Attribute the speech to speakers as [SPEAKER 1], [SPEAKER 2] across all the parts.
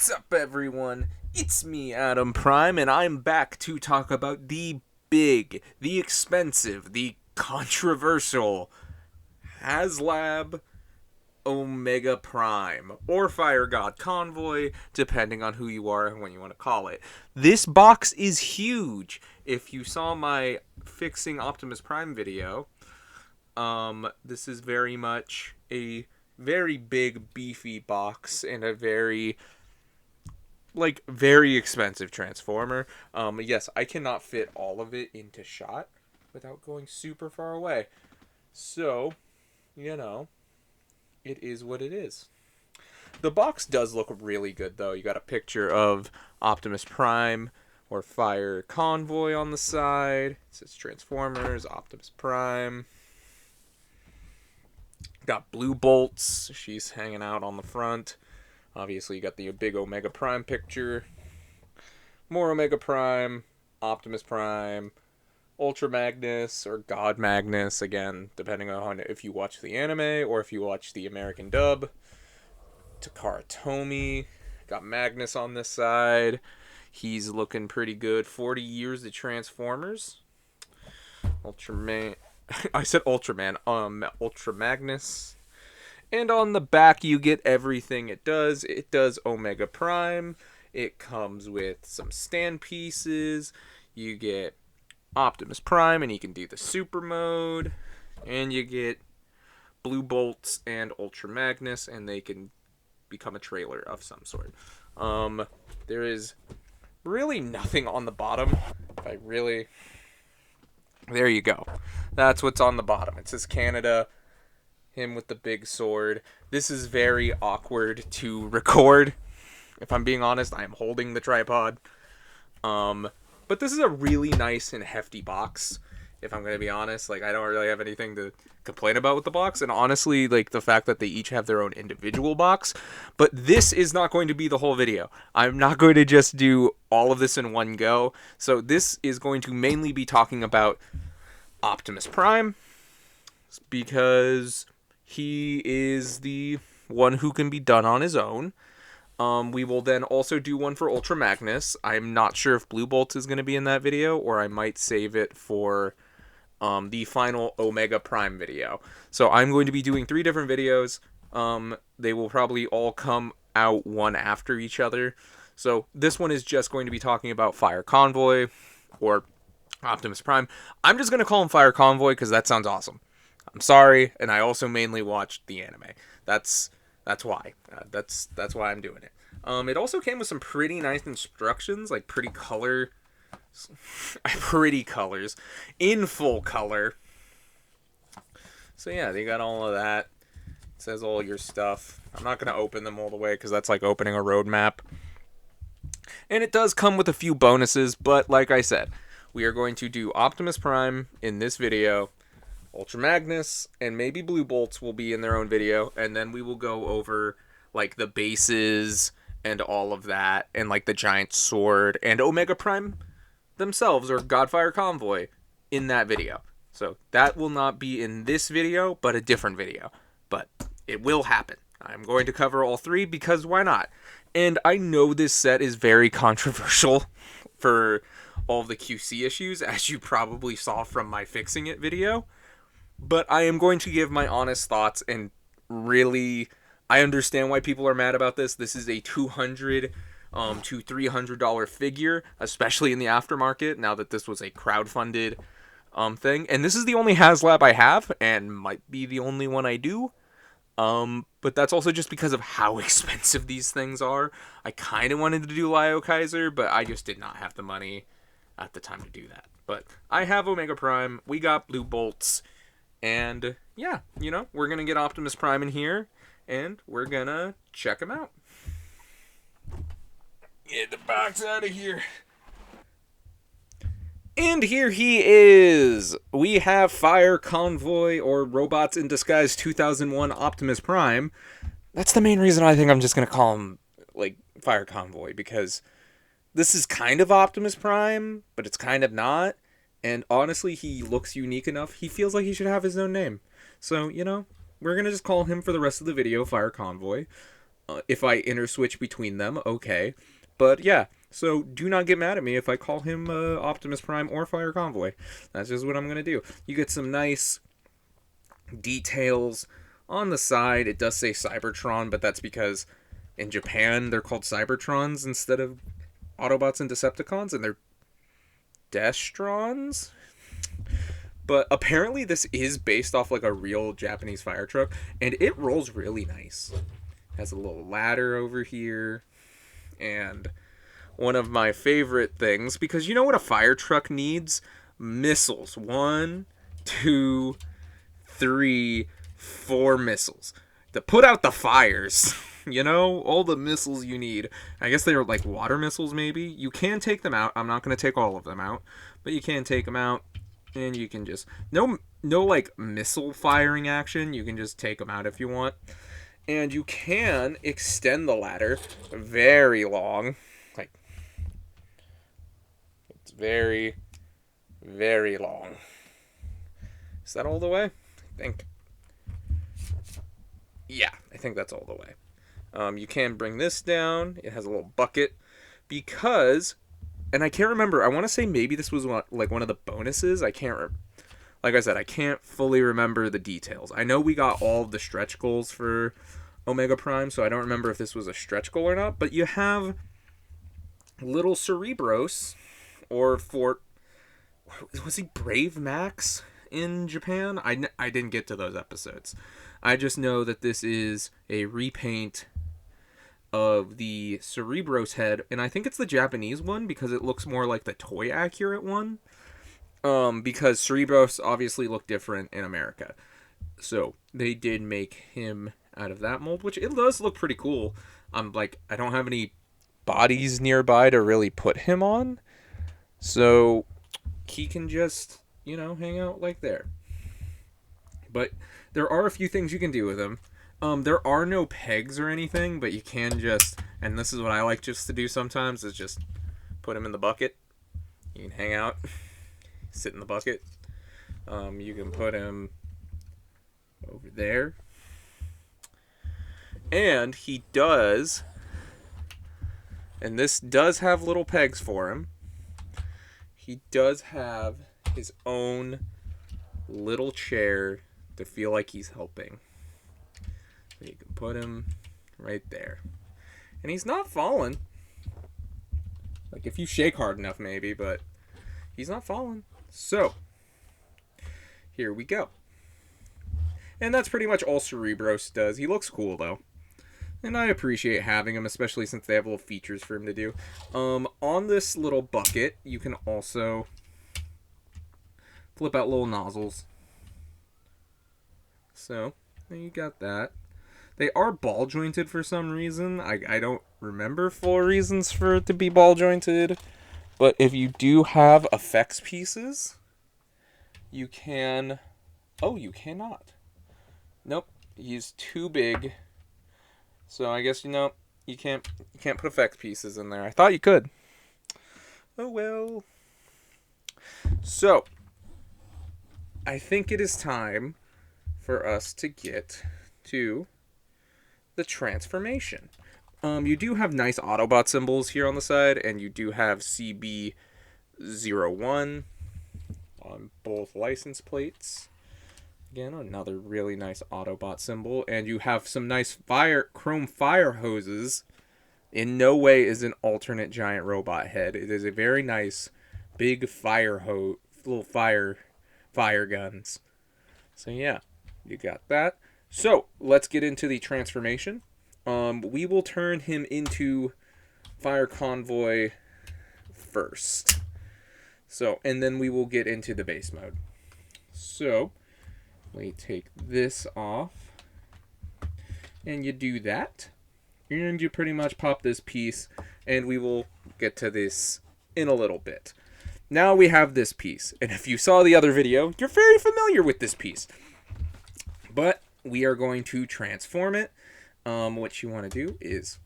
[SPEAKER 1] What's up, everyone? It's me, Adam Prime, and I'm back to talk about the big, the expensive, the controversial HasLab Omega Prime, or Fire God Convoy, depending on who you are and when you want to call it. This box is huge. If you saw my fixing Optimus Prime video, this is very much a very big, beefy box and a very expensive transformer. Yes, I cannot fit all of it into shot without going super far away. So, it is what it is. The box does look really good, though. You got a picture of Optimus Prime or Fire Convoy on the side. It says Transformers, Optimus Prime. Got Blue Bolts. She's hanging out on the front. Obviously, you got the big Omega Prime picture. More Omega Prime, Optimus Prime, Ultra Magnus, or God Magnus, again, depending on if you watch the anime or if you watch the American dub. Takara Tomy. Got Magnus on this side. He's looking pretty good. 40 years of Transformers. Ultraman. I said Ultraman. Ultra Magnus. And on the back, you get everything it does. It does Omega Prime. It comes with some stand pieces. You get Optimus Prime, and you can do the super mode. And you get Blue Bolts and Ultra Magnus, and they can become a trailer of some sort. There is really nothing on the bottom. There you go. That's what's on the bottom. It says Canada. Him with the big sword. This is very awkward to record. If I'm being honest, I am holding the tripod. But this is a really nice and hefty box. If I'm going to be honest, I don't really have anything to complain about with the box. And honestly, the fact that they each have their own individual box. But this is not going to be the whole video. I'm not going to just do all of this in one go. So this is going to mainly be talking about Optimus Prime, because he is the one who can be done on his own. We will then also do one for Ultra Magnus. I'm not sure if Blue Bolt is going to be in that video, or I might save it for the final Omega Prime video. So I'm going to be doing 3 different videos. They will probably all come out one after each other. So this one is just going to be talking about Fire Convoy, or Optimus Prime. I'm just going to call him Fire Convoy because that sounds awesome. I'm sorry, and I also mainly watched the anime. That's why. That's why I'm doing it. It also came with some pretty nice instructions, pretty colors, in full color. So yeah, they got all of that. It says all your stuff. I'm not going to open them all the way because that's like opening a roadmap. And it does come with a few bonuses, but like I said, we are going to do Optimus Prime in this video. Ultra Magnus and maybe Blue Bolts will be in their own video, and then we will go over the bases and all of that, and the giant sword and Omega Prime themselves, or Godfire Convoy, in that video. So that will not be in this video, but a different video. But it will happen. I'm going to cover all 3 because why not? And I know this set is very controversial for all the QC issues, as you probably saw from my fixing it video. But I am going to give my honest thoughts, and really, I understand why people are mad about this. This is a $200 to $300 figure, especially in the aftermarket, now that this was a crowdfunded thing. And this is the only HasLab I have, and might be the only one I do. But that's also just because of how expensive these things are. I kind of wanted to do Lio Kaiser, but I just did not have the money at the time to do that. But I have Omega Prime. We got Blue Bolts. And yeah, we're going to get Optimus Prime in here, and we're going to check him out. Get the box out of here. And here he is. We have Fire Convoy, or Robots in Disguise 2001 Optimus Prime. That's the main reason I think I'm just going to call him, Fire Convoy, because this is kind of Optimus Prime, but it's kind of not. And honestly, he looks unique enough. He feels like he should have his own name. So, we're going to just call him for the rest of the video Fire Convoy. If I interswitch between them, okay. But yeah, so do not get mad at me if I call him Optimus Prime or Fire Convoy. That's just what I'm going to do. You get some nice details on the side. It does say Cybertron, but that's because in Japan they're called Cybertrons instead of Autobots and Decepticons, and they're Destrons. But apparently this is based off like a real Japanese fire truck, and it rolls really nice. Has a little ladder over here, and one of my favorite things, because you know what a fire truck needs? Missiles. 1, 2, 3, 4 missiles to put out the fires. You know, all the missiles you need. I guess they're like water missiles, maybe. You can take them out. I'm not going to take all of them out, but you can take them out, and you can just no like missile firing action. You can just take them out if you want, and you can extend the ladder very long. Like, it's very, very long. Is that all the way? I think. Yeah, I think that's all the way. You can bring this down. It has a little bucket because, and I can't remember. I want to say maybe this was like one of the bonuses. I can't. Like I said, I can't fully remember the details. I know we got all the stretch goals for Omega Prime, so I don't remember if this was a stretch goal or not. But you have little Cerebros, or was he Brave Max in Japan? I didn't get to those episodes. I just know that this is a repaint of the Cerebros head, and I think it's the Japanese one because it looks more like the toy accurate one. Because Cerebros obviously look different in America, so they did make him out of that mold, which it does look pretty cool. I don't have any bodies nearby to really put him on, so he can just, hang out like there. But there are a few things you can do with him. There are no pegs or anything, but you can just, and this is what I like just to do sometimes, is just put him in the bucket. You can hang out, sit in the bucket. You can put him over there. And he does, and this does have little pegs for him, he does have his own little chair to feel like he's helping. So you can put him right there. And he's not falling. Like, if you shake hard enough, maybe, but he's not falling. So, here we go. And that's pretty much all Cerebros does. He looks cool, though. And I appreciate having him, especially since they have little features for him to do. On this little bucket, you can also flip out little nozzles. So, you got that. They are ball jointed for some reason. I don't remember full reasons for it to be ball jointed. But if you do have effects pieces, you can... Oh, you cannot. Nope, he's too big. So I guess, you can't put effects pieces in there. I thought you could. Oh well. So, I think it is time for us to get to the transformation. You do have nice Autobot symbols here on the side, and you do have CB01 on both license plates. Again, another really nice Autobot symbol, and you have some nice chrome fire hoses. In no way is an alternate giant robot head. It is a very nice big fire hose, little fire guns. So yeah, you got that. So let's get into the transformation. We will turn him into Fire Convoy first. So, and then we will get into the base mode. So, we take this off, and you do that, and you pretty much pop this piece, and we will get to this in a little bit. Now we have this piece, and if you saw the other video, you're very familiar with this piece. But we are going to transform it. What you want to do is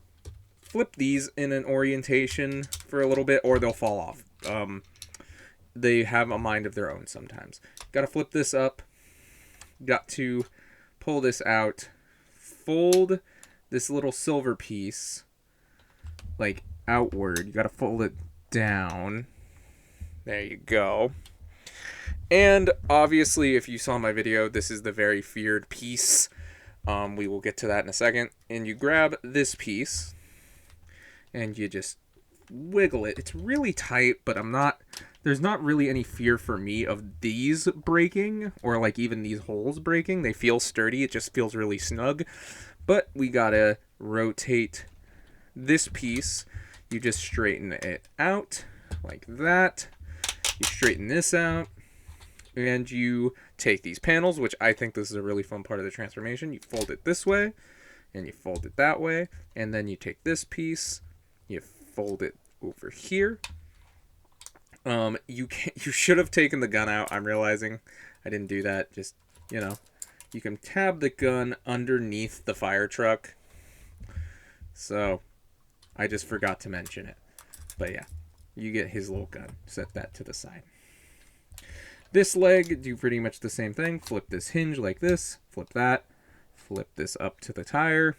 [SPEAKER 1] flip these in an orientation for a little bit, or they'll fall off. They have a mind of their own sometimes. Got to flip this up. Got to pull this out, fold this little silver piece, like, outward. You gotta fold it down. There you go. And obviously, if you saw my video, this is the very feared piece. We will get to that in a second. And you grab this piece, and you just wiggle it. It's really tight, but there's not really any fear for me of these breaking, or like even these holes breaking. They feel sturdy. It just feels really snug. But we gotta rotate this piece. You just straighten it out like that. You straighten this out, and you take these panels, which I think this is a really fun part of the transformation. You fold it this way, and you fold it that way, and then you take this piece, you fold it over here. You should have taken the gun out. I'm realizing I didn't do that. Just, you can tab the gun underneath the fire truck. So I just forgot to mention it. But yeah, you get his little gun. Set that to the side. This leg, do pretty much the same thing. Flip this hinge like this. Flip that. Flip this up to the tire.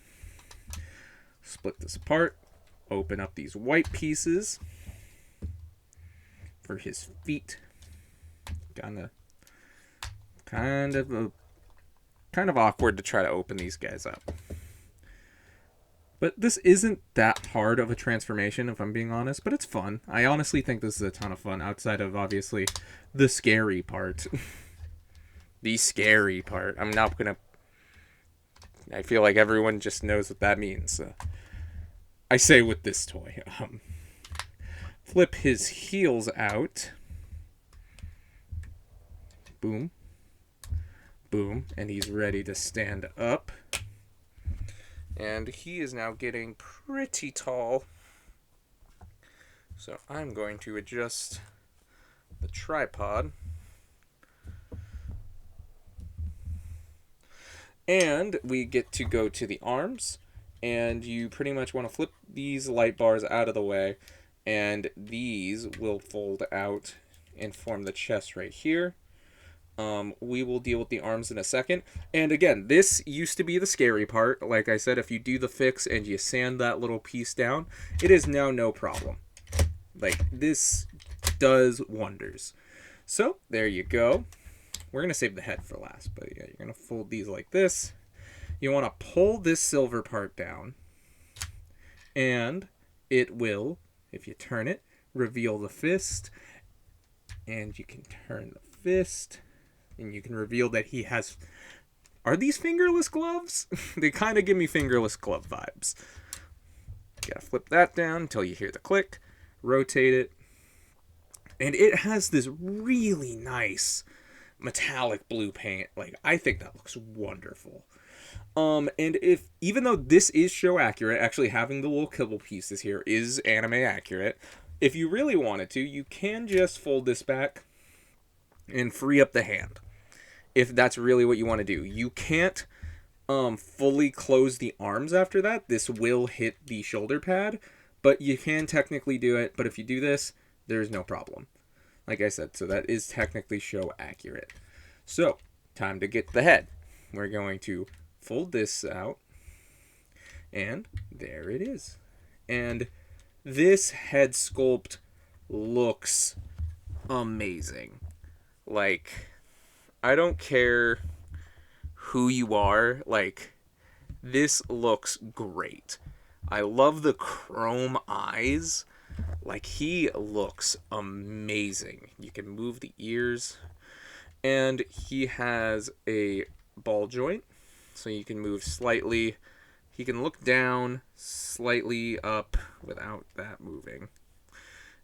[SPEAKER 1] Split this apart. Open up these white pieces for his feet. Kind of awkward to try to open these guys up. But this isn't that hard of a transformation, if I'm being honest, but it's fun. I honestly think this is a ton of fun, outside of, obviously, the scary part. The scary part. I'm not gonna... I feel like everyone just knows what that means. I say with this toy. Flip his heels out. Boom. Boom. And he's ready to stand up. And he is now getting pretty tall. So I'm going to adjust the tripod. And we get to go to the arms. And you pretty much want to flip these light bars out of the way. And these will fold out and form the chest right here. We will deal with the arms in a second. And again, this used to be the scary part. Like I said, if you do the fix and you sand that little piece down, it is now no problem. Like, this does wonders. So, there you go. We're going to save the head for last. But yeah, you're going to fold these like this. You want to pull this silver part down. And it will, if you turn it, reveal the fist. And you can turn the fist. And you can reveal that he has... Are these fingerless gloves? They kind of give me fingerless glove vibes. You gotta flip that down until you hear the click. Rotate it. And it has this really nice metallic blue paint. Like, I think that looks wonderful. And even though this is show accurate, actually having the little kibble pieces here is anime accurate. If you really wanted to, you can just fold this back and free up the hand, if that's really what you want to do. You can't fully close the arms after that. This will hit the shoulder pad, but you can technically do it. But if you do this, there's no problem. Like I said, so that is technically show accurate. So, time to get the head. We're going to fold this out, and there it is. And this head sculpt looks amazing. Like, I don't care who you are, like, this looks great. I love the chrome eyes. Like, he looks amazing. You can move the ears. And he has a ball joint, so you can move slightly. He can look down, slightly up without that moving.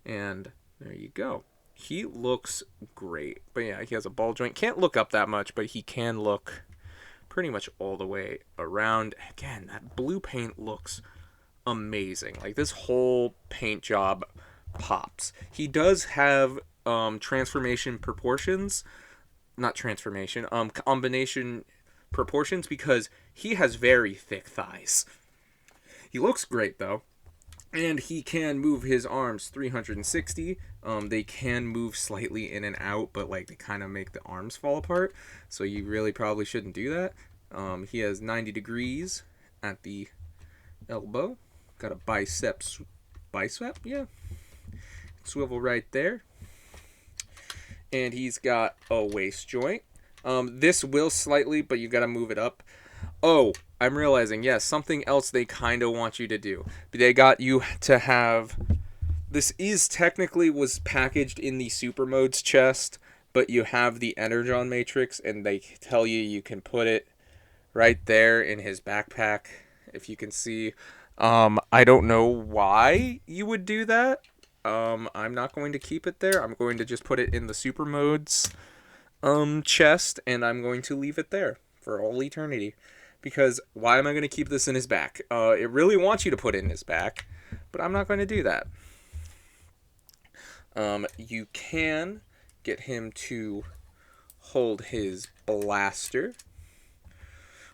[SPEAKER 1] And there you go. He looks great. But yeah, he has a ball joint. Can't look up that much, but he can look pretty much all the way around. Again, that blue paint looks amazing. Like, this whole paint job pops. He does have transformation proportions. Not transformation. Combination proportions, because he has very thick thighs. He looks great, though. And he can move his arms 360. They can move slightly in and out, but like they kind of make the arms fall apart. So you really probably shouldn't do that. He has 90 degrees at the elbow. Got a bicep, yeah. Swivel right there. And he's got a waist joint. This will slightly, but you got to move it up. Oh, I'm realizing, yes, something else they kind of want you to do. They got you to have... This is technically was packaged in the Super Modes chest, but you have the Energon Matrix, and they tell you can put it right there in his backpack, if you can see. I don't know why you would do that. I'm not going to keep it there. I'm going to just put it in the Super Modes chest, and I'm going to leave it there for all eternity. Because why am I going to keep this in his back? It really wants you to put it in his back, but I'm not going to do that. You can get him to hold his blaster,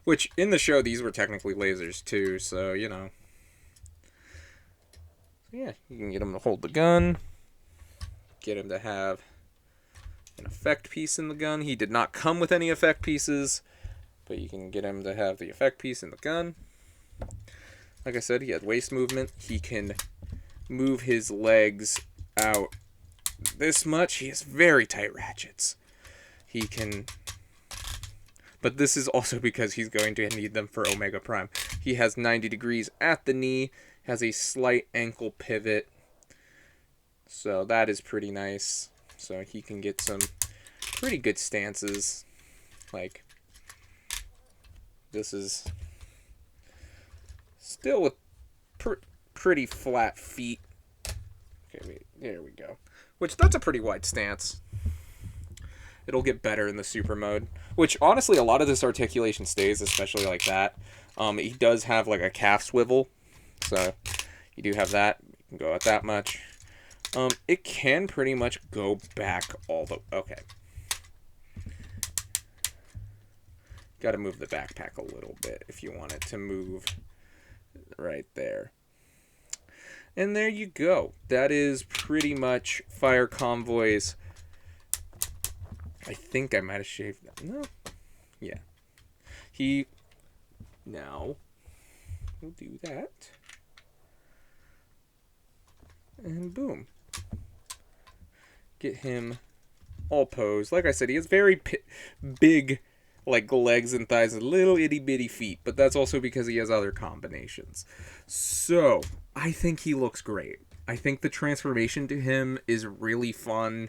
[SPEAKER 1] which in the show these were technically lasers too, so you know. Yeah, you can get him to hold the gun, get him to have an effect piece in the gun. He did not come with any effect pieces, but you can get him to have the effect piece in the gun. Like I said, he had waist movement. He can move his legs out this much. He has very tight ratchets. He can... But this is also because he's going to need them for Omega Prime. He has 90 degrees at the knee, has a slight ankle pivot. So that is pretty nice. So he can get some pretty good stances. Like, this is still with pretty flat feet. Okay, wait, there we go. Which, that's a pretty wide stance. It'll get better in the super mode. Which, honestly, a lot of this articulation stays, especially like that. He does have, like, a calf swivel. So, you do have that. You can go out that much. It can pretty much go back all the... Okay. Gotta move the backpack a little bit if you want it to move right there. And there you go. That is pretty much Fire Convoy's... I think I might have shaved that. No. Yeah. Now, we'll do that. And boom. Get him all posed. Like I said, he has very big, like, legs and thighs and little itty-bitty feet. But that's also because he has other combinations. So, I think he looks great. I think the transformation to him is really fun.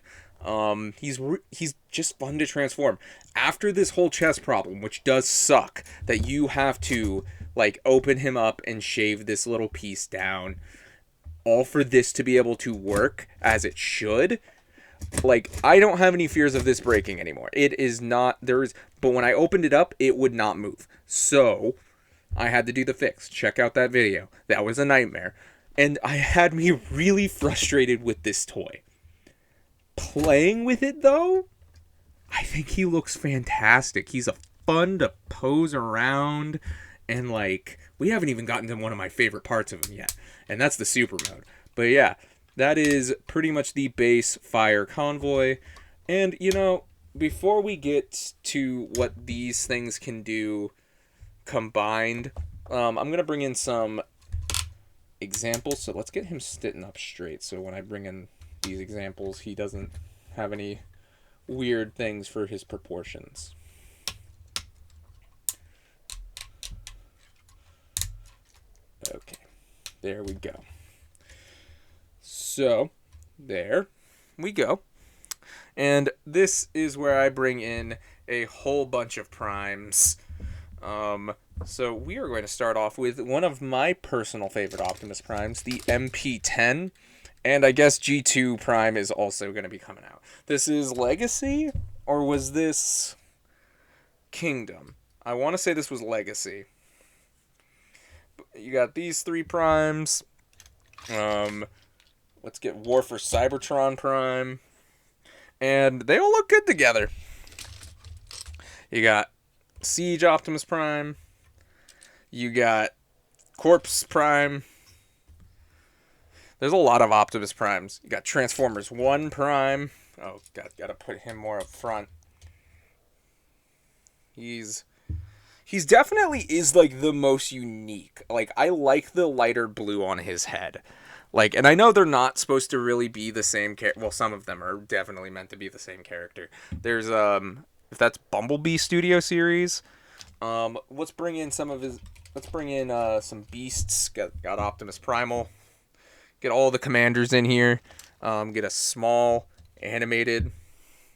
[SPEAKER 1] He's just fun to transform. After this whole chest problem, which does suck, that you have to, like, open him up and shave this little piece down, all for this to be able to work as it should. Like, I don't have any fears of this breaking anymore. It is not, but when I opened it up, it would not move. So, I had to do the fix. Check out that video. That was a nightmare. And I had me really frustrated with this toy. Playing with it, though, I think he looks fantastic. He's a fun to pose around, and, like, we haven't even gotten to one of my favorite parts of him yet, and that's the super mode. But yeah, that is pretty much the base Fire Convoy. And, you know, before we get to what these things can do combined, I'm going to bring in some examples. So let's get him sitting up straight, so when I bring in these examples, he doesn't have any weird things for his proportions. Okay, there we go. So, there we go. And this is where I bring in a whole bunch of primes. So we are going to start off with one of my personal favorite Optimus Primes, the MP10. And I guess G2 Prime is also going to be coming out. This is Legacy, or was this Kingdom? I want to say this was Legacy. You got these three primes. Let's get War for Cybertron Prime. And they all look good together. You got Siege Optimus Prime. You got Corpse Prime. There's a lot of Optimus Primes. You got Transformers 1 Prime. Oh, gotta put him more up front. He's He's definitely is like the most unique. Like I like the lighter blue on his head. Like, and I know they're not supposed to really be the same character. Well, some of them are definitely meant to be the same character. There's if that's Bumblebee Studio Series, let's bring in some of his. Let's bring in some beasts. Got Optimus Primal. Get all the commanders in here. Get a small animated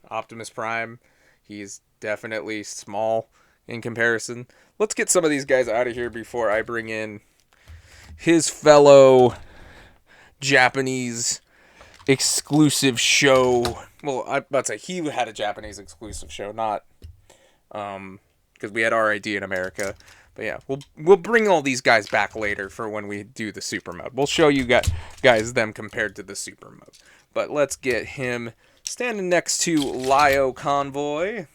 [SPEAKER 1] Optimus Prime. He's definitely small in comparison. Let's get some of these guys out of here before I bring in his fellow Japanese exclusive show. Well, I'm about to say he had a Japanese exclusive show, not because we had RID in America. But yeah, we'll bring all these guys back later for when we do the super mode. We'll show you guys them compared to the super mode. But let's get him standing next to Lio Convoy,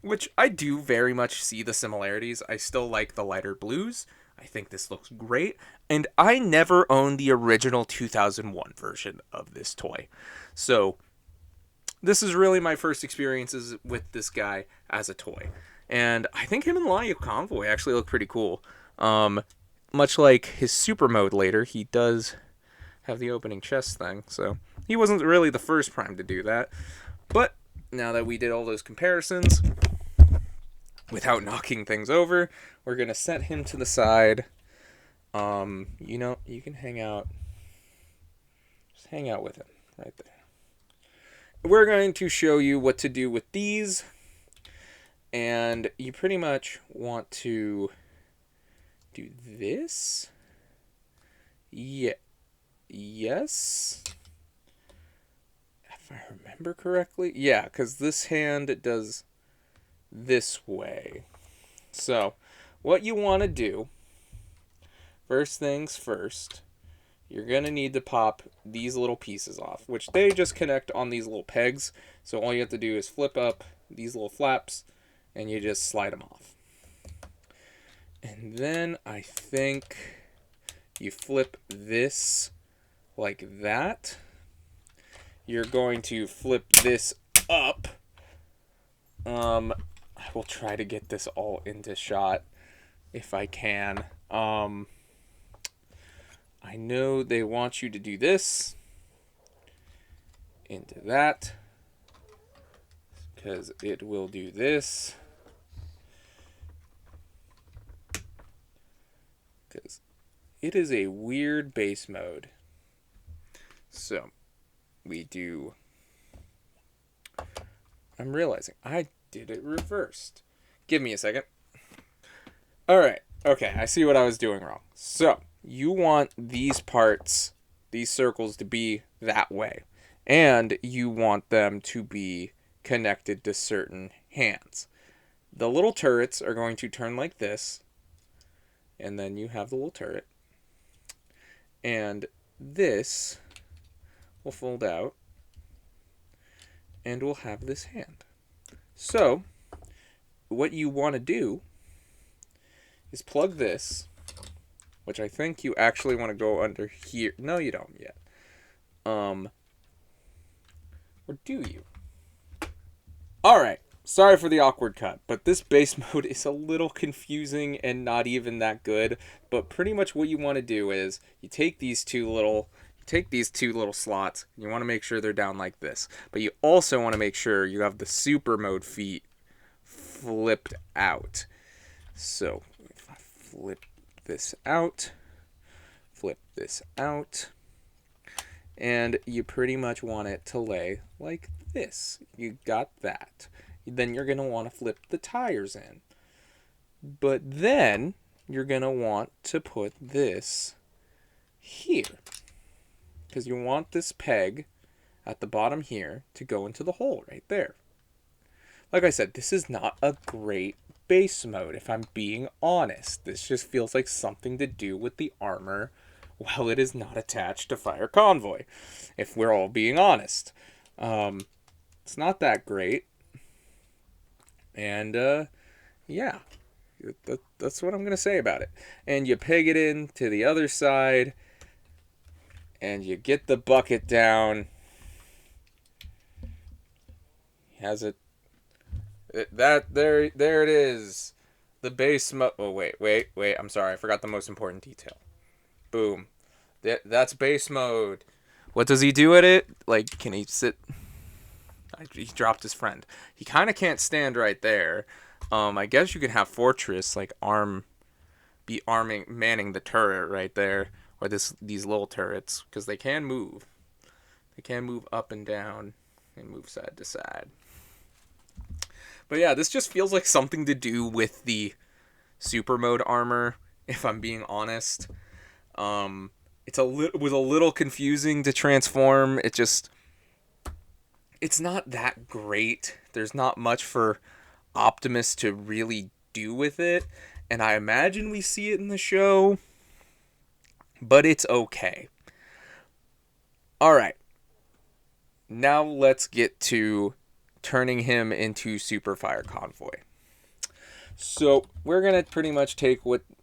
[SPEAKER 1] which I do very much see the similarities. I still like the lighter blues. I think this looks great. And I never owned the original 2001 version of this toy. So this is really my first experiences with this guy as a toy. And I think him and Lio Convoy actually look pretty cool. Much like his super mode later, he does have the opening chest thing. So he wasn't really the first Prime to do that. But now that we did all those comparisons, without knocking things over, we're going to set him to the side. You know, you can hang out. Just hang out with him right there. We're going to show you what to do with these. And you pretty much want to do this. Yeah. Yes. If I remember correctly. Yeah, because this hand does this way. So, what you want to do, first things first, you're going to need to pop these little pieces off, which they just connect on these little pegs. So all you have to do is flip up these little flaps, and you just slide them off. And then I think you flip this like that. You're going to flip this up. I will try to get this all into shot if I can. I know they want you to do this into that because it will do this. Because it is a weird base mode. So we do. I'm realizing I did it reversed. Give me a second. Alright. Okay, I see what I was doing wrong. So you want these parts, these circles, to be that way. And you want them to be connected to certain hands. The little turrets are going to turn like this. And then you have the little turret. And this will fold out. And we'll have this hand. So, what you want to do is plug this, which I think you actually want to go under here. No, you don't yet. Or do you? Alright, sorry for the awkward cut, but this base mode is a little confusing and not even that good. But pretty much what you want to do is you take these two little slots, and you want to make sure they're down like this. But you also want to make sure you have the super mode feet flipped out. So if I flip this out, and you pretty much want it to lay like this. You got that. Then you're going to want to flip the tires in. But then you're going to want to put this here. Because you want this peg at the bottom here to go into the hole right there. Like I said, this is not a great base mode, if I'm being honest. This just feels like something to do with the armor while it is not attached to Fire Convoy, if we're all being honest. It's not that great. And, yeah. That's what I'm going to say about it. And you peg it in to the other side, and you get the bucket down. Has it There it is. The base mode. Oh wait. I'm sorry. I forgot the most important detail. Boom. That's base mode. What does he do at it? Like, can he sit? He dropped his friend. He kind of can't stand right there. I guess you can have Fortress like manning the turret right there, or these little turrets, because they can move. They can move up and down and move side to side. But yeah, this just feels like something to do with the super mode armor, if I'm being honest. It was a little confusing to transform. It's not that great. There's not much for Optimus to really do with it, and I imagine we see it in the show, but it's okay. Alright, now let's get to turning him into Super Fire Convoy. So we're going to pretty much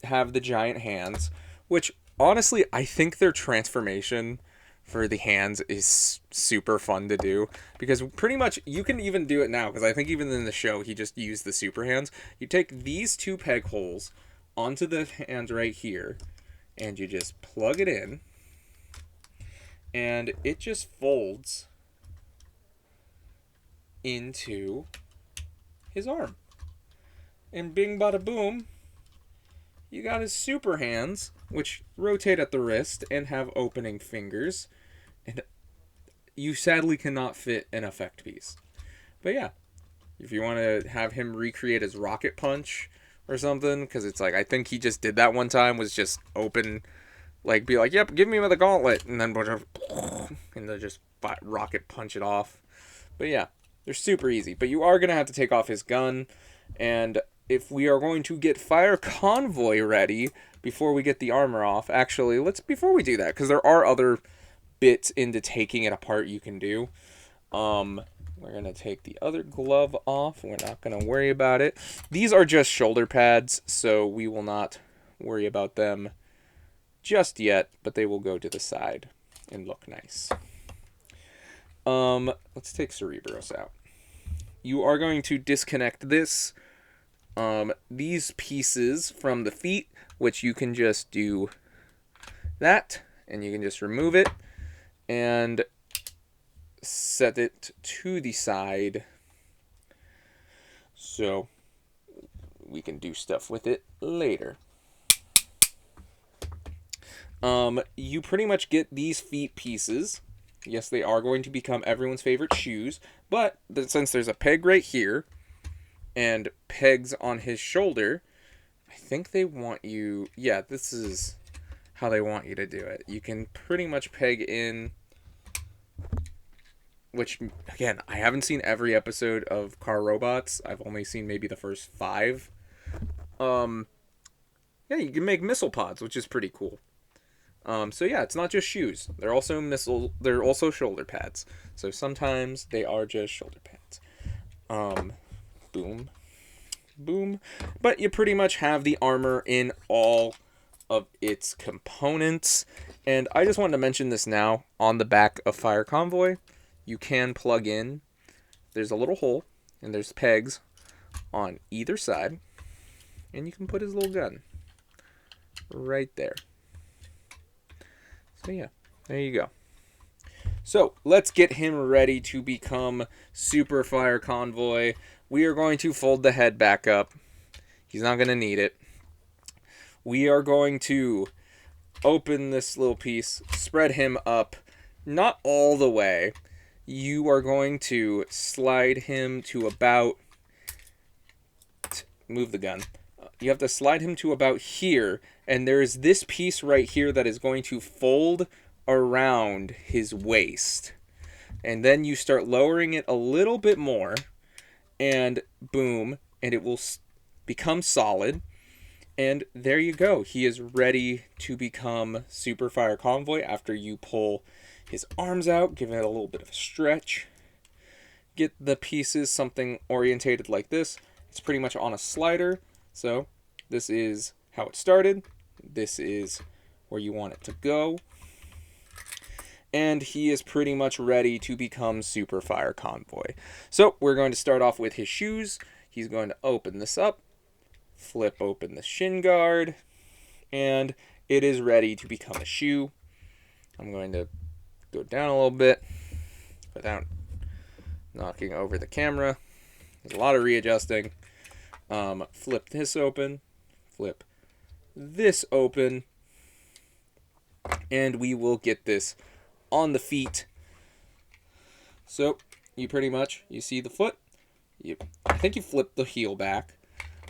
[SPEAKER 1] have the giant hands, which honestly I think their transformation for the hands is super fun to do, because pretty much you can even do it now, because I think even in the show he just used the super hands. You take these two peg holes onto the hands right here, and you just plug it in, and it just folds into his arm. And bing bada boom, you got his super hands, which rotate at the wrist and have opening fingers. And you sadly cannot fit an effect piece. But yeah, if you want to have him recreate his rocket punch or something, because it's like, I think he just did that one time, was just open, like, be like, yep, give me the gauntlet, and then they'll just rocket punch it off. But yeah, they're super easy. But you are going to have to take off his gun, and if we are going to get Fire Convoy ready before we get the armor off, actually, before we do that, because there are other bits into taking it apart you can do. We're going to take the other glove off. We're not going to worry about it. These are just shoulder pads, so we will not worry about them just yet, but they will go to the side and look nice. Let's take Cerebros out. You are going to disconnect these pieces from the feet, which you can just do that, and you can just remove it and set it to the side so we can do stuff with it later. You pretty much get these feet pieces. Yes, they are going to become everyone's favorite shoes, but since there's a peg right here and pegs on his shoulder, I think they want you... Yeah, this is how they want you to do it. You can pretty much peg in... Which, again, I haven't seen every episode of Car Robots. I've only seen maybe the first 5. Yeah, you can make missile pods, which is pretty cool. So yeah, it's not just shoes. They're also shoulder pads. So sometimes they are just shoulder pads. Boom. Boom. But you pretty much have the armor in all of its components. And I just wanted to mention this now. On the back of Fire Convoy, you can plug in. There's a little hole, and there's pegs on either side. And you can put his little gun right there. So yeah, there you go. So let's get him ready to become Super Fire Convoy. We are going to fold the head back up. He's not going to need it. We are going to open this little piece, spread him up, not all the way. You are going to slide him to about... Move the gun. You have to slide him to about here, and there is this piece right here that is going to fold around his waist. And then you start lowering it a little bit more, and boom, and it will become solid. And there you go. He is ready to become Super Fire Convoy after you pull his arms out, give it a little bit of a stretch. Get the pieces something orientated like this. It's pretty much on a slider. So this is how it started. This is where you want it to go. And he is pretty much ready to become Super Fire Convoy. So we're going to start off with his shoes. he's going to open this up, flip open the shin guard, and it is ready to become a shoe. I'm going to go down a little bit without knocking over the camera. There's a lot of readjusting. Flip this open, flip this open, and we will get this on the feet. So you pretty much, you see the foot, I think you flip the heel back,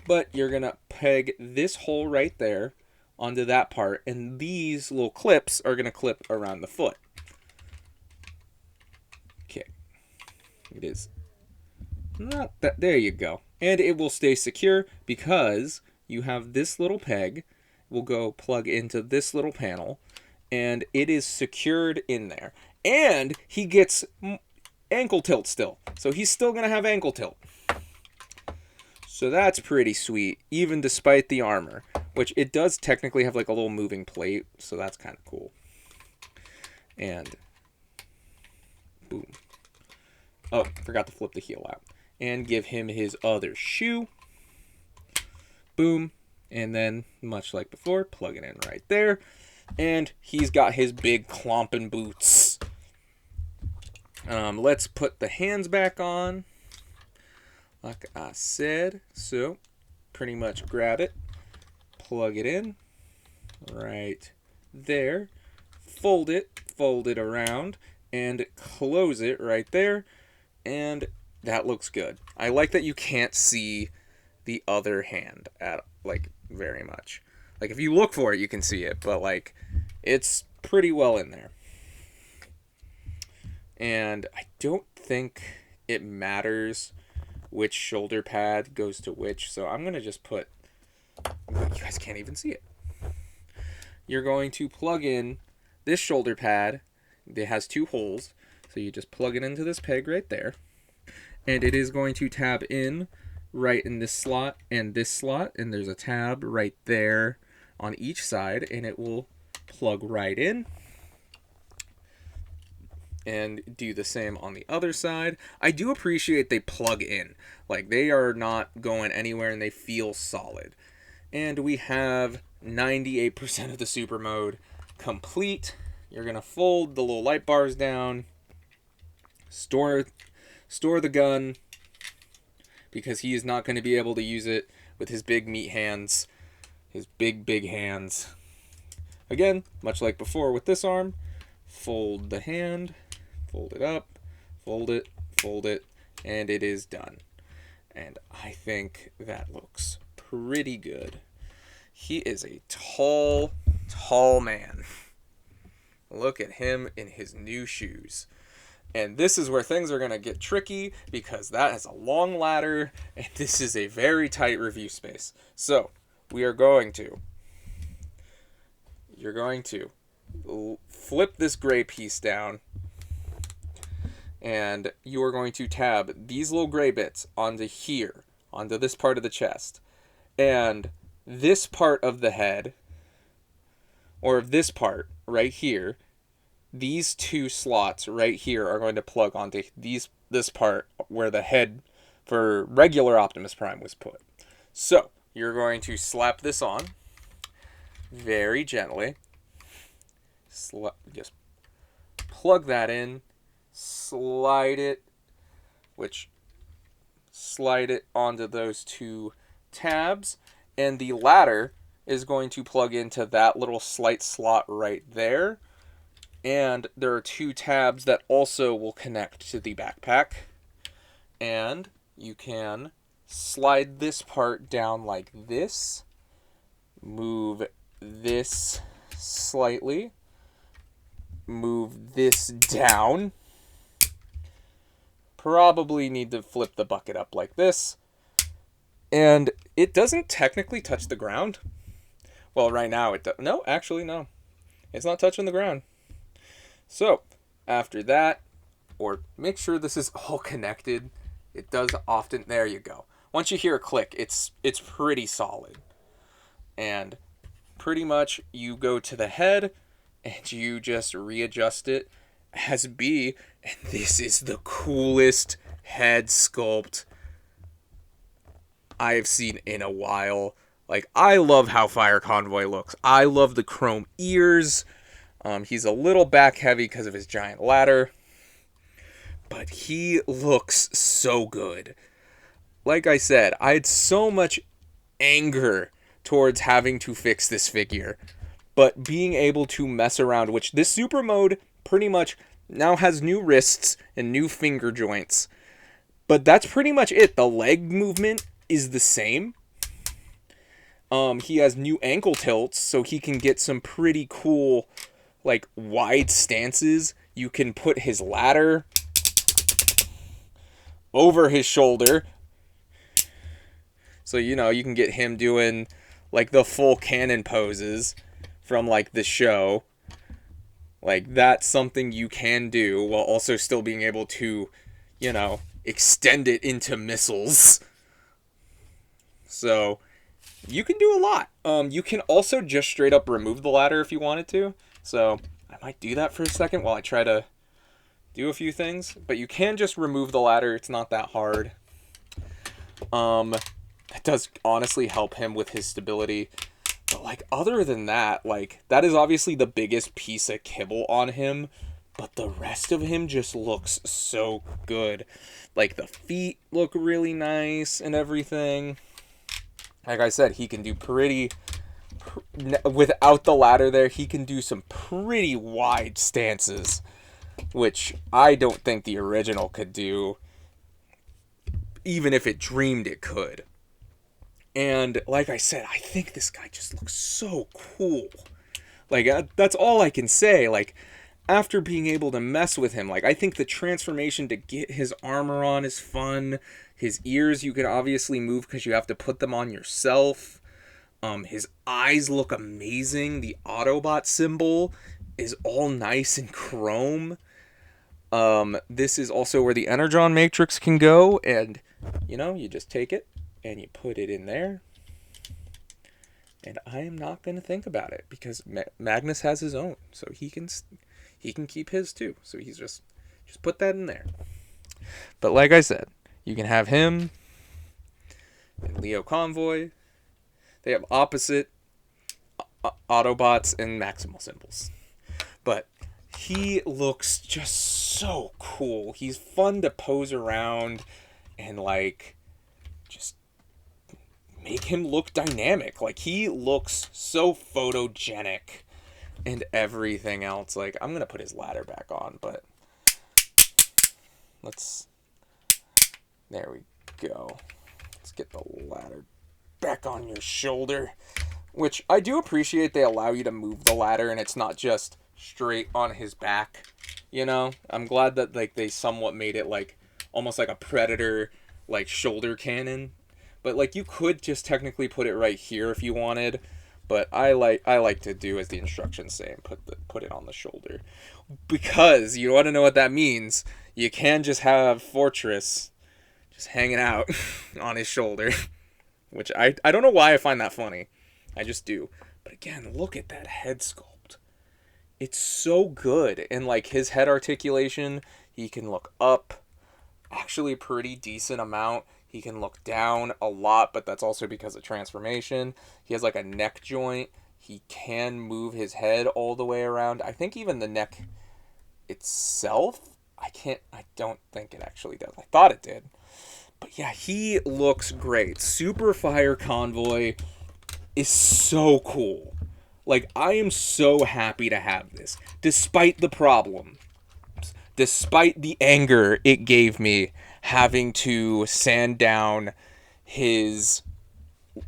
[SPEAKER 1] but you're gonna peg this hole right there onto that part, and these little clips are gonna clip around the foot. Okay, it is not that, there you go. And it will stay secure because you have this little peg will go plug into this little panel, and it is secured in there. And he gets ankle tilt still, so he's still gonna have ankle tilt. So that's pretty sweet, even despite the armor, which it does technically have like a little moving plate, so that's kind of cool. And boom. Oh, forgot to flip the heel out. And give him his other shoe. Boom. And then, much like before, plug it in right there. And he's got his big clomping boots. Let's put the hands back on. Like I said. So, pretty much grab it. Plug it in. Right there. Fold it around. And close it right there. And that looks good. I like that you can't see the other hand at like very much. Like if you look for it, you can see it, but like it's pretty well in there. And I don't think it matters which shoulder pad goes to which, so I'm gonna just put. You guys can't even see it. You're going to plug in this shoulder pad. It has 2 holes, so you just plug it into this peg right there. And it is going to tab in right in this slot, and there's a tab right there on each side, and it will plug right in. And do the same on the other side. I do appreciate they plug in. Like, they are not going anywhere, and they feel solid. And we have 98% of the super mode complete. You're going to fold the little light bars down, store the gun, because he is not going to be able to use it with his big meat hands, his big hands. Again, much like before with this arm, fold the hand, fold it up, fold it, and it is done. And I think that looks pretty good. He is a tall man. Look at him in his new shoes. And this is where things are going to get tricky, because that has a long ladder, and this is a very tight review space. So, you're going to flip this gray piece down, and you are going to tab these little gray bits onto here, onto this part of the chest. And this part of the head, or this part right here, these 2 slots right here are going to plug onto this part where the head for regular Optimus Prime was put. So, you're going to slap this on very gently. Just plug that in, slide it onto those 2 tabs, and the ladder is going to plug into that little slight slot right there. And there are 2 tabs that also will connect to the backpack. And you can slide this part down like this. Move this slightly. Move this down. Probably need to flip the bucket up like this. And it doesn't technically touch the ground. Well, right now it does. No, actually, no. It's not touching the ground. So, after that, or make sure this is all connected. It does often, there you go. Once you hear a click, it's pretty solid. And pretty much you go to the head and you just readjust it as B, and this is the coolest head sculpt I have seen in a while. Like, I love how Fire Convoy looks. I love the chrome ears. He's a little back heavy because of his giant ladder, but he looks so good. Like I said, I had so much anger towards having to fix this figure, but being able to mess around, which this super mode pretty much now has new wrists and new finger joints, but that's pretty much it. The leg movement is the same. He has new ankle tilts, so he can get some pretty cool, like, wide stances. You can put his ladder over his shoulder, so, you know, you can get him doing, like, the full cannon poses from, like, the show. Like, that's something you can do while also still being able to, you know, extend it into missiles. So, you can do a lot. You can also just straight up remove the ladder if you wanted to. So, I might do that for a second while I try to do a few things. But you can just remove the ladder. It's not that hard. It does honestly help him with his stability. But, like, other than that, like, that is obviously the biggest piece of kibble on him. But the rest of him just looks so good. Like, the feet look really nice and everything. Like I said, he can do without the ladder there, he can do some pretty wide stances, which I don't think the original could do, even if it dreamed it could. And like I said, I think this guy just looks so cool. Like, that's all I can say. Like, after being able to mess with him, like, I think the transformation to get his armor on is fun. His ears you can obviously move because you have to put them on yourself. His eyes look amazing. The Autobot symbol is all nice and chrome. This is also where the Energon Matrix can go, and, you know, you just take it and you put it in there. And I am not going to think about it because Magnus has his own, so he can keep his too. So he's just put that in there. But like I said, you can have him and Leo Convoy. They have opposite Autobots and Maximal symbols. But he looks just so cool. He's fun to pose around and, like, just make him look dynamic. Like, he looks so photogenic and everything else. Like, I'm going to put his ladder back on, but there we go. Let's get the ladder back on your shoulder, which I do appreciate they allow you to move the ladder and it's not just straight on his back, you know? I'm glad that, like, they somewhat made it, like, almost like a Predator, like, shoulder cannon. But, like, you could just technically put it right here if you wanted, but I like to do as the instructions say and put it on the shoulder. Because you want to know what that means, you can just have Fortress just hanging out on his shoulder, which I don't know why I find that funny. I just do. But again, look at that head sculpt. It's so good. And, like, his head articulation, he can look up actually a pretty decent amount. He can look down a lot, but that's also because of transformation. He has, like, a neck joint. He can move his head all the way around. I think even the neck itself, I don't think it actually does. I thought it did. But yeah, he looks great. Super Fire Convoy is so cool. Like, I am so happy to have this. Despite the problem. Despite the anger it gave me having to sand down his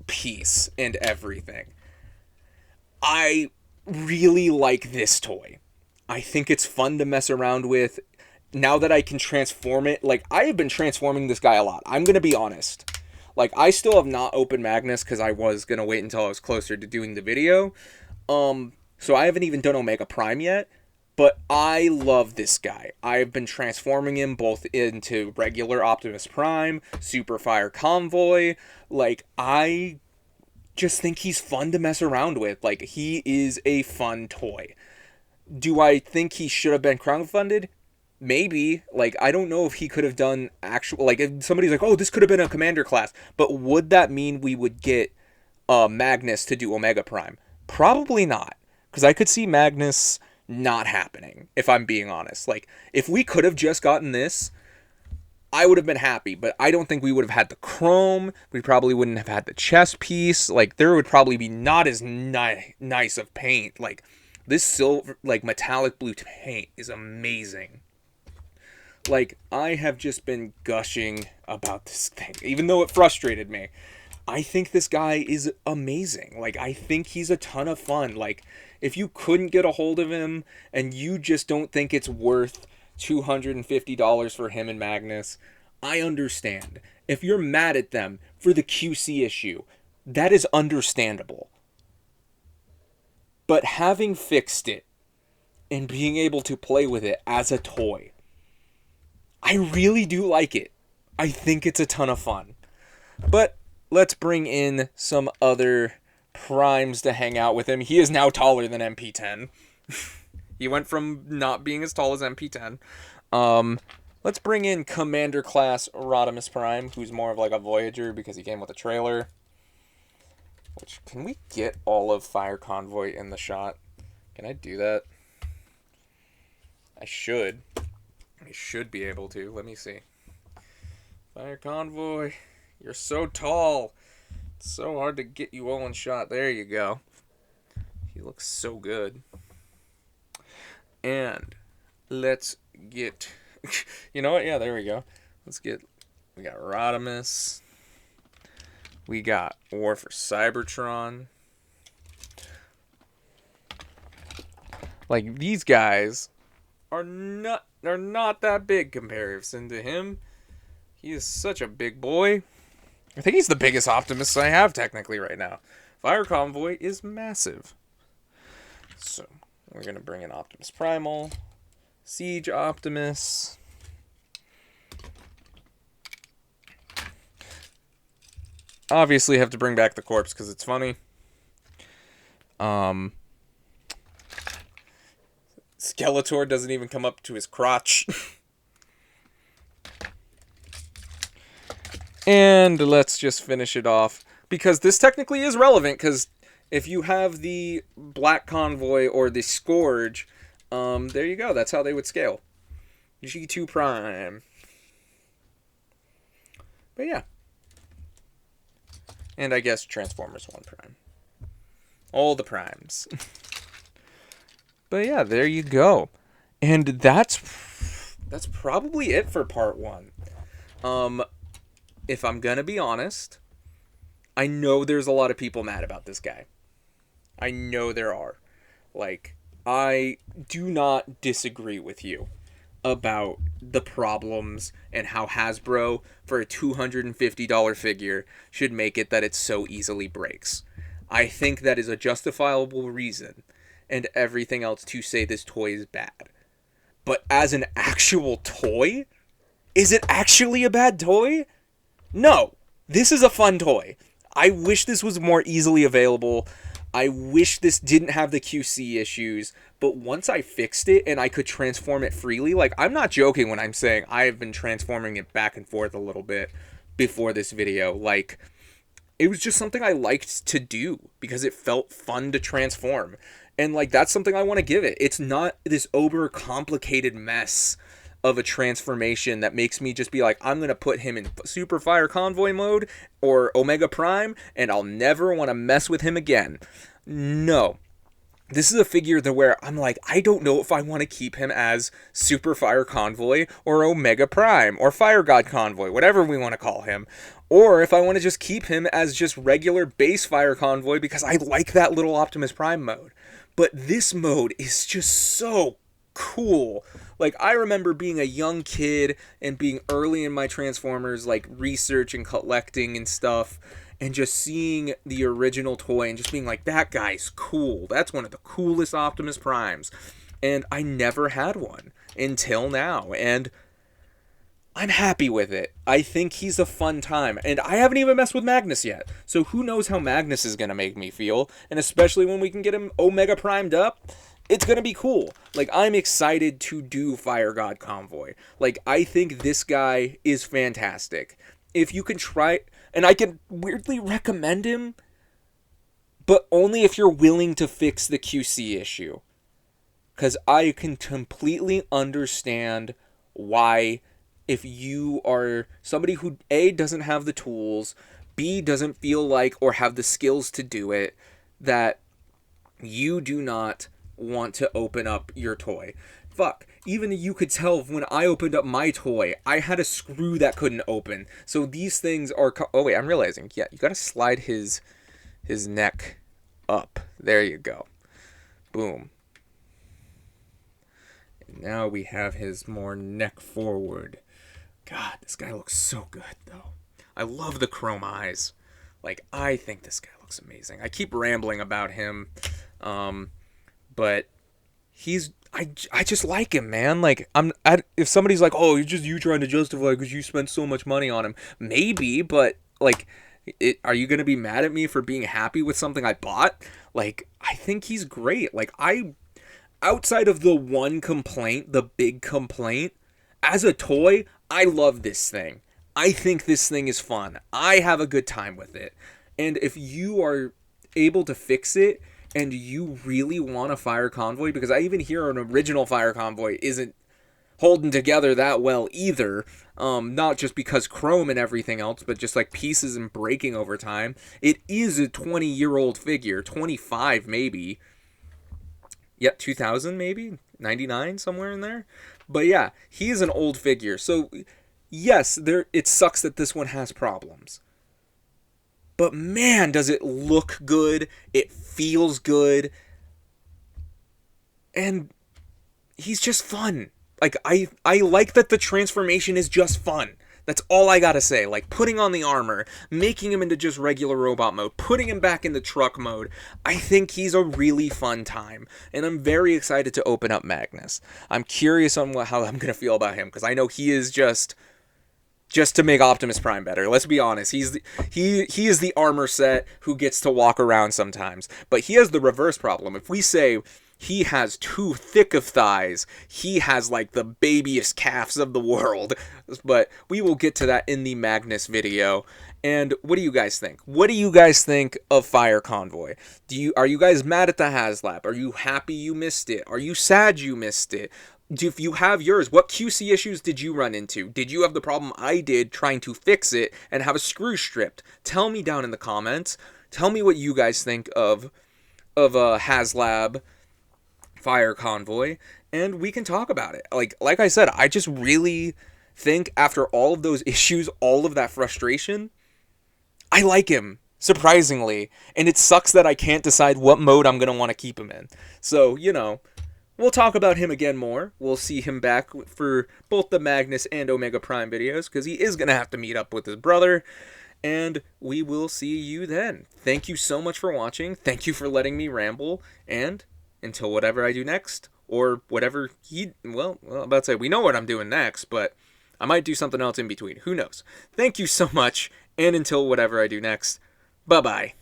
[SPEAKER 1] piece and everything. I really like this toy. I think it's fun to mess around with. Now that I can transform it, like, I have been transforming this guy a lot. I'm going to be honest. Like, I still have not opened Magnus because I was going to wait until I was closer to doing the video. So I haven't even done Omega Prime yet. But I love this guy. I've been transforming him both into regular Optimus Prime, Super Fire Convoy. Like, I just think he's fun to mess around with. Like, he is a fun toy. Do I think he should have been crowdfunded? maybe, like, I don't know if he could have done actual, like, if somebody's like, oh, this could have been a commander class, but would that mean we would get Magnus to do Omega Prime? Probably not, because I could see Magnus not happening, if I'm being honest. Like, if we could have just gotten this, I would have been happy, but I don't think we would have had the chrome. We probably wouldn't have had the chest piece. Like, there would probably be not as nice of paint. Like, this silver, like, metallic blue paint is amazing. Like, I have just been gushing about this thing, even though it frustrated me. I think this guy is amazing. Like, I think he's a ton of fun. Like, if you couldn't get a hold of him and you just don't think it's worth $250 for him and Magnus, I understand. If you're mad at them for the QC issue, that is understandable. But having fixed it and being able to play with it as a toy, I really do like it. I think it's a ton of fun. But let's bring in some other primes to hang out with him. He is now taller than MP10. He went from not being as tall as MP10. Let's bring in Commander Class Rodimus Prime, who's more of like a Voyager because he came with a trailer. Which, can we get all of Fire Convoy in the shot? Can I do that? I should. I should be able to. Let me see. Fire Convoy, you're so tall. It's so hard to get you all in shot. There you go. He looks so good. And let's get... You know what? Yeah, there we go. Let's get... We got Rodimus. We got War for Cybertron. Like, these guys are not that big comparison to him. He is such a big boy. I think he's the biggest Optimus I have technically right now. Fire Convoy is massive. So, we're going to bring in Optimus Primal. Siege Optimus. Obviously have to bring back the corpse because it's funny. Skeletor doesn't even come up to his crotch. And let's just finish it off, because this technically is relevant, because if you have the Black Convoy or the Scourge, there you go. That's how they would scale. G2 Prime. But yeah. And I guess Transformers 1 Prime. All the primes. But yeah, there you go. And that's probably it for part 1. If I'm gonna be honest, I know there's a lot of people mad about this guy. I know there are. Like, I do not disagree with you about the problems and how Hasbro, for a $250 figure, should make it that it so easily breaks. I think that is a justifiable reason, and everything else to say this toy is bad. But as an actual toy, is it actually a bad toy? No, this is a fun toy. I wish this was more easily available. I wish this didn't have the QC issues, but once I fixed it and I could transform it freely, like, I'm not joking when I'm saying I have been transforming it back and forth a little bit before this video. Like, it was just something I liked to do because it felt fun to transform. And, like, that's something I want to give it. It's not this over-complicated mess of a transformation that makes me just be like, I'm going to put him in Super Fire Convoy mode or Omega Prime, and I'll never want to mess with him again. No. This is a figure that where I'm like, I don't know if I want to keep him as Super Fire Convoy or Omega Prime or Fire God Convoy, whatever we want to call him. Or if I want to just keep him as just regular base Fire Convoy because I like that little Optimus Prime mode. But this mode is just so cool. Like, I remember being a young kid and being early in my Transformers, like, research and collecting and stuff, and just seeing the original toy and just being like, that guy's cool. That's one of the coolest Optimus Primes. And I never had one until now, and I'm happy with it. I think he's a fun time, and I haven't even messed with Magnus yet, so who knows how Magnus is going to make me feel, and especially when we can get him Omega Primed up. it's gonna be cool. Like, I'm excited to do Fire God Convoy. Like, I think this guy is fantastic. If you can try, and I can weirdly recommend him, but only if you're willing to fix the QC issue. Because I can completely understand why, if you are somebody who A, doesn't have the tools, B, doesn't feel like or have the skills to do it, that you do not want to open up your toy. Fuck, even you could tell when I opened up my toy, I had a screw that couldn't open. So these things are oh wait, I'm realizing, yeah, you gotta slide his neck up. There you go. Boom. And now we have his more neck forward. God, this guy looks so good though. I love the chrome eyes. Like, I think this guy looks amazing. I keep rambling about him, but I just like him, man. Like, if somebody's like, oh, you trying to justify because you spent so much money on him, maybe, but like, are you gonna be mad at me for being happy with something I bought? Like, I think he's great. Like, outside of the one complaint, the big complaint, as a toy, I love this thing. I think this thing is fun. I have a good time with it. And if you are able to fix it and you really want a Fire Convoy, because I even hear an original Fire Convoy isn't holding together that well either, not just because chrome and everything else, but just like pieces and breaking over time. It is a 20-year-old figure, 25 maybe. Yep, 2000 maybe, 99, somewhere in there. But yeah, he is an old figure. So yes, it sucks that this one has problems. But man, does it look good. It feels good. And he's just fun. Like, I like that the transformation is just fun. That's all I gotta say. Like, putting on the armor, making him into just regular robot mode, putting him back in the truck mode. I think he's a really fun time. And I'm very excited to open up Magnus. I'm curious on how I'm gonna feel about him, because I know he is just to make Optimus Prime better. Let's be honest. He is the armor set who gets to walk around sometimes. But he has the reverse problem. If we say he has too thick of thighs, he has like the babyest calves of the world. But we will get to that in the Magnus video. And what do you guys think? What do you guys think of Fire Convoy? Are you guys mad at the HasLab? Are you happy you missed it? Are you sad you missed it? If you have yours, what QC issues did you run into? Did you have the problem I did trying to fix it and have a screw stripped? Tell me down in the comments. Tell me what you guys think of HasLab Fire Convoy, and we can talk about it. Like I said, I just really think after all of those issues, all of that frustration, I like him, surprisingly. And it sucks that I can't decide what mode I'm going to want to keep him in. So, we'll talk about him again more. We'll see him back for both the Magnus and Omega Prime videos, because he is going to have to meet up with his brother. And we will see you then. Thank you so much for watching. Thank you for letting me ramble. And until whatever I do next, or whatever I'm about to say, we know what I'm doing next, but I might do something else in between. Who knows? Thank you so much. And until whatever I do next, bye-bye.